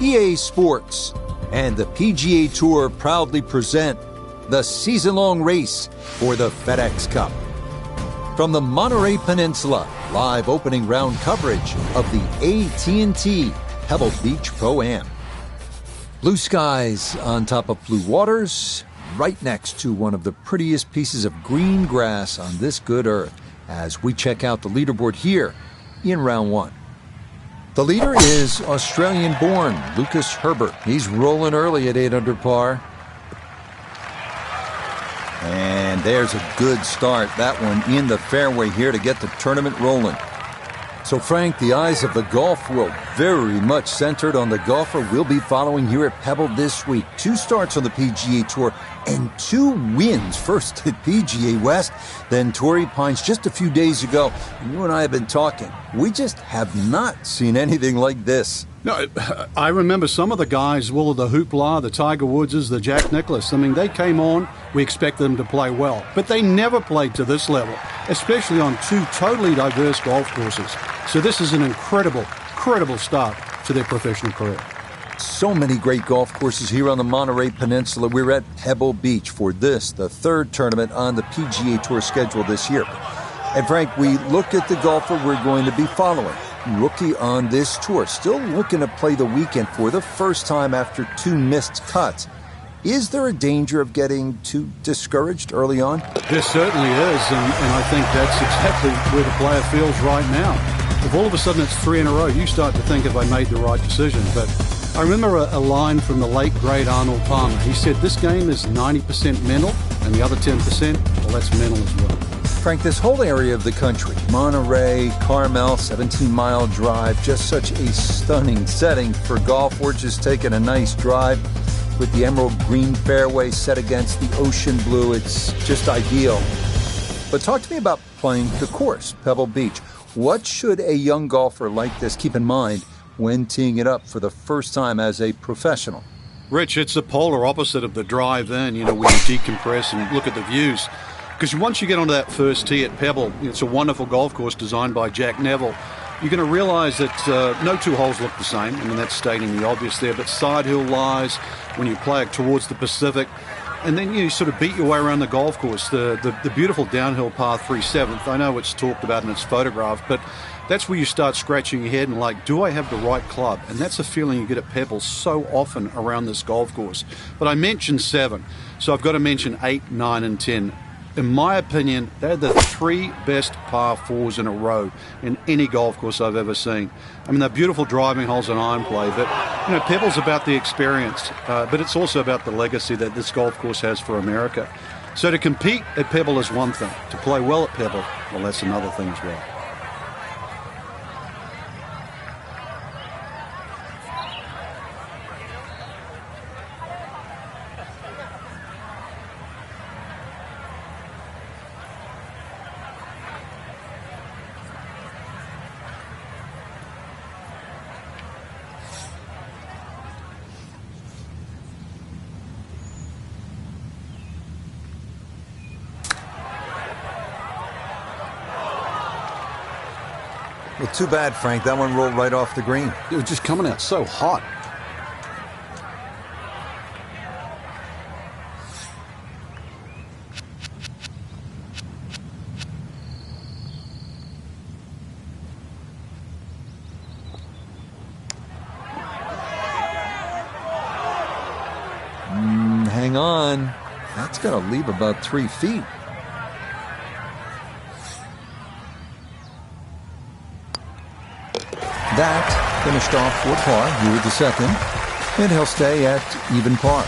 EA Sports and the PGA Tour proudly present the season-long race for the FedEx Cup. From the Monterey Peninsula, live opening round coverage of the AT&T Pebble Beach Pro-Am. Blue skies on top of blue waters, right next to one of the prettiest pieces of green grass on this good earth, as we check out the leaderboard here in round one. The leader is Australian-born Lucas Herbert. He's rolling early at 8 under par. And there's a good start. That one in the fairway here to get the tournament rolling. So, Frank, the eyes of the golf world very much centered on the golfer we'll be following here at Pebble this week. 2 starts on the PGA Tour and 2 wins. First at PGA West, then Torrey Pines just a few days ago. And you and I have been talking. We just have not seen anything like this. No, I remember some of the guys, Will of the Hoopla, the Tiger Woodses, the Jack Nicklaus. I mean, they came on, we expected them to play well. But they never played to this level, especially on 2 totally diverse golf courses. So this is an incredible start to their professional career. So many great golf courses here on the Monterey Peninsula. We're at Pebble Beach for this, the 3rd tournament on the PGA Tour schedule this year. And Frank, we look at the golfer we're going to be following. Rookie on this tour, still looking to play the weekend for the first time after 2 missed cuts. Is there a danger of getting too discouraged early on? There certainly is, and I think that's exactly where the player feels right now. If all of a sudden it's 3 in a row, you start to think, have I made the right decision? But I remember a line from the late, great Arnold Palmer. He said, this game is 90% mental, and the other 10%, well, that's mental as well. Frank, this whole area of the country, Monterey, Carmel, 17-mile drive, just such a stunning setting for golf. We're just taking a nice drive with the emerald green fairway set against the ocean blue. It's just ideal. But talk to me about playing the course, Pebble Beach. What should a young golfer like this keep in mind when teeing it up for the first time as a professional? Rich, it's the polar opposite of the drive-in, when you decompress and look at the views. Because once you get onto that first tee at Pebble, it's a wonderful golf course designed by Jack Neville. You're going to realize that no 2 holes look the same. I mean, that's stating the obvious there. But side hill lies when you play it towards the Pacific. And then you sort of beat your way around the golf course. The beautiful downhill par 3 7th. I know it's talked about and it's photographed, but that's where you start scratching your head and like, do I have the right club? And that's a feeling you get at Pebble so often around this golf course. But I mentioned 7, so I've got to mention 8, 9, and 10. In my opinion, they're the 3 best par 4s in a row in any golf course I've ever seen. I mean, they're beautiful driving holes and iron play, but, Pebble's about the experience, but it's also about the legacy that this golf course has for America. So to compete at Pebble is one thing. To play well at Pebble, well, that's another thing as well. Well, too bad, Frank. That one rolled right off the green. It was just coming out so hot. Hang on. That's going to leave about 3 feet. That finished off for par here with the 2nd, and he'll stay at even par.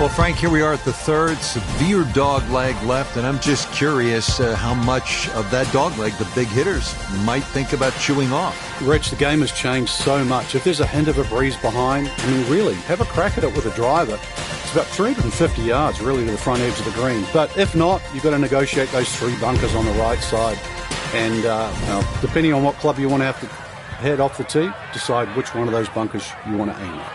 Well, Frank, here we are at the 3rd, severe dog leg left, and I'm just curious how much of that dog leg the big hitters might think about chewing off. Rich, the game has changed so much. If there's a hint of a breeze behind, I mean, really, have a crack at it with a driver. It's about 350 yards, really, to the front edge of the green. But if not, you've got to negotiate those 3 bunkers on the right side. And depending on what club you want to have to head off the tee, decide which one of those bunkers you want to aim at.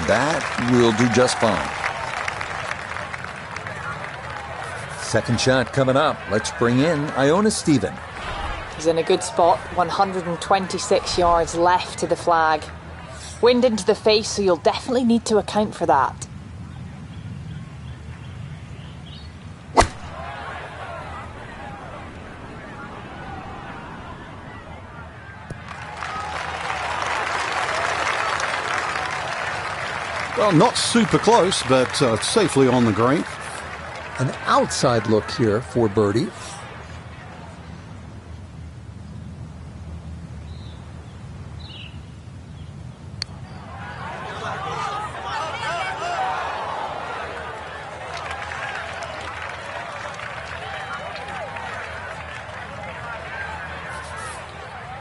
That will do just fine. Second shot coming up. Let's bring in Iona Stephen. He's in a good spot. 126 yards left to the flag. Wind into the face, so you'll definitely need to account for that. Well, not super close, but safely on the green. An outside look here for birdie.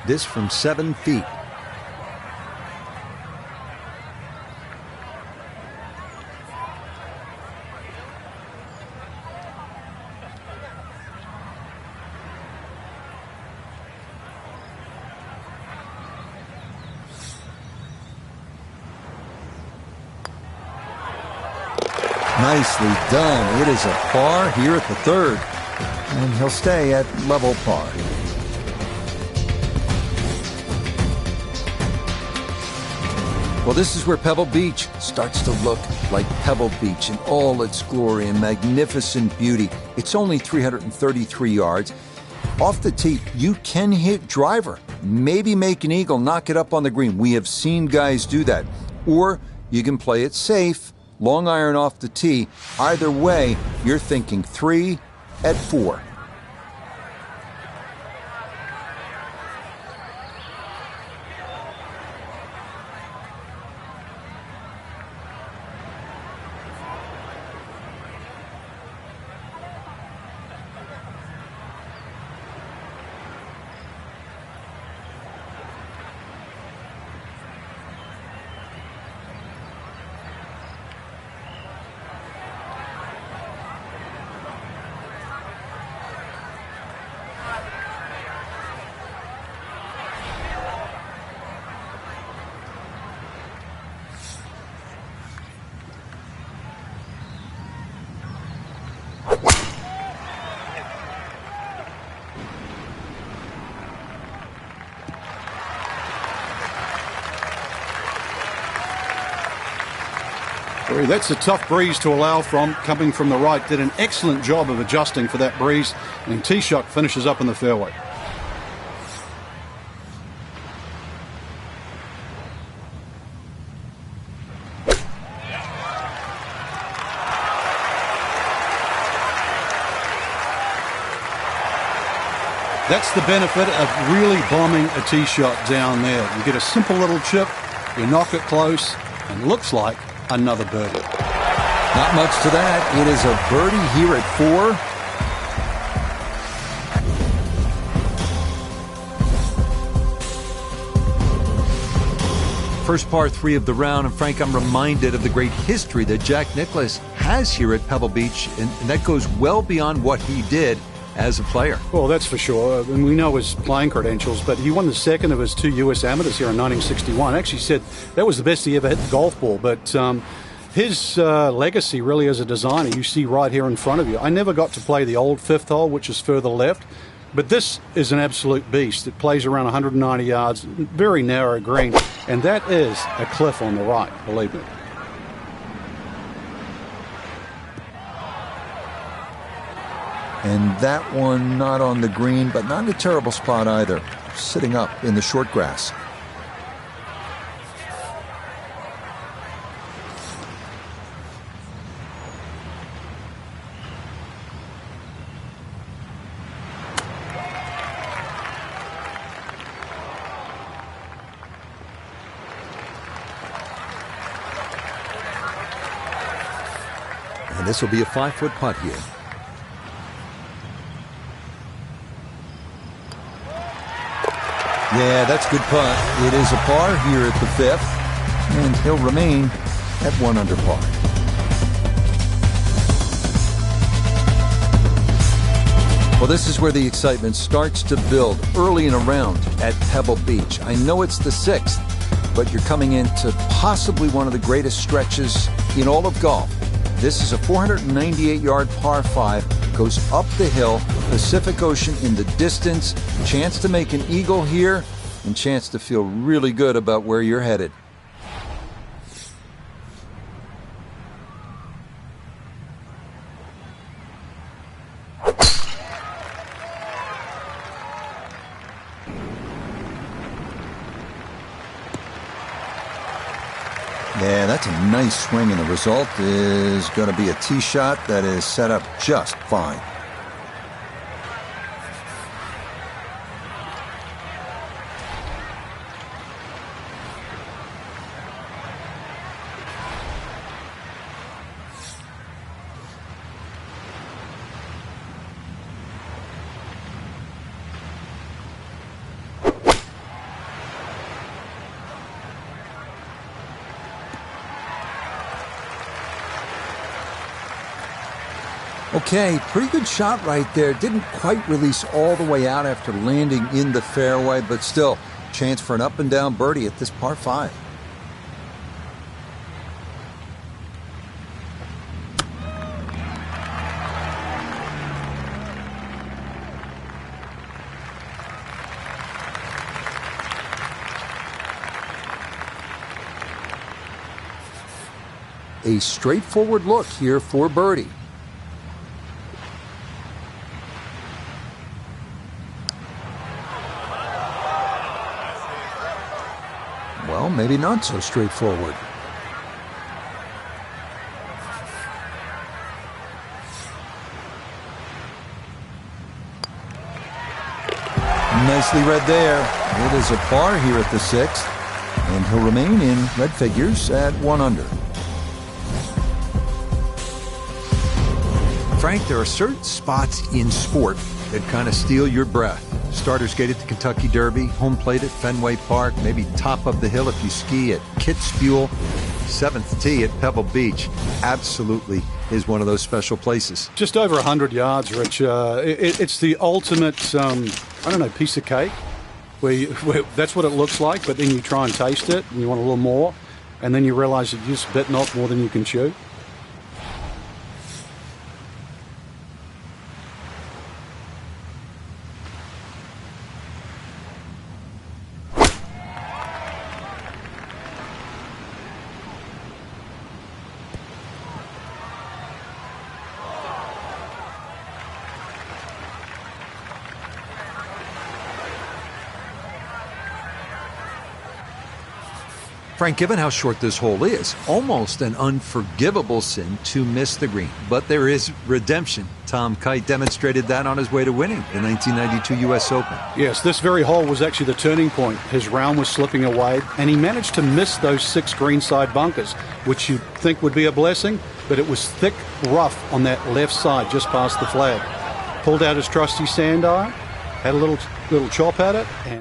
This from 7 feet. Nicely done. It is a par here at the third, and he'll stay at level par. Well, this is where Pebble Beach starts to look like Pebble Beach in all its glory and magnificent beauty. It's only 333 yards. Off the tee, you can hit driver, maybe make an eagle, knock it up on the green. We have seen guys do that. Or you can play it safe, long iron off the tee. Either way, you're thinking 3 at 4. That's a tough breeze to allow from, coming from the right. Did an excellent job of adjusting for that breeze, and tee shot finishes up in the fairway. That's the benefit of really bombing a tee shot down there. You get a simple little chip, you knock it close, and looks like another birdie. Not much to that. It is a birdie here at 4. First par 3 of the round, and Frank, I'm reminded of the great history that Jack Nicklaus has here at Pebble Beach, and that goes well beyond what he did as a player. Well, that's for sure. And we know his playing credentials, but he won the second of his 2 U.S. amateurs here in 1961. Actually said that was the best he ever hit the golf ball, but his legacy really as a designer, you see right here in front of you. I never got to play the old 5th hole, which is further left, but this is an absolute beast. It plays around 190 yards, very narrow green, and that is a cliff on the right, believe me. And that one not on the green, but not in a terrible spot either, sitting up in the short grass. And this will be a 5-foot putt here. Yeah, that's a good putt. It is a par here at the 5th, and he'll remain at 1 under par. Well, this is where the excitement starts to build early in a round at Pebble Beach. I know it's the 6th, but you're coming into possibly one of the greatest stretches in all of golf. This is a 498-yard par 5, goes up the hill, Pacific Ocean in the distance, chance to make an eagle here, and chance to feel really good about where you're headed. Yeah, that's a nice swing, and the result is going to be a tee shot that is set up just fine. Okay, pretty good shot right there. Didn't quite release all the way out after landing in the fairway, but still, chance for an up and down birdie at this par 5. A straightforward look here for birdie. Well, maybe not so straightforward. Nicely read there. It is a par here at the 6th, and he'll remain in red figures at 1 under. Frank, there are certain spots in sport that kind of steal your breath. Starter's Gate at the Kentucky Derby, home plate at Fenway Park, maybe top of the hill if you ski at Kitzbühel, 7th tee at Pebble Beach. Absolutely is one of those special places. Just over 100 yards, Rich. It's the ultimate, piece of cake where that's what it looks like, but then you try and taste it and you want a little more, and then you realize that you just bitten off more than you can chew. Frank, given how short this hole is, almost an unforgivable sin to miss the green. But there is redemption. Tom Kite demonstrated that on his way to winning the 1992 U.S. Open. Yes, this very hole was actually the turning point. His round was slipping away, and he managed to miss those 6 greenside bunkers, which you'd think would be a blessing, but it was thick rough on that left side just past the flag. Pulled out his trusty sand iron, had a little chop at it, and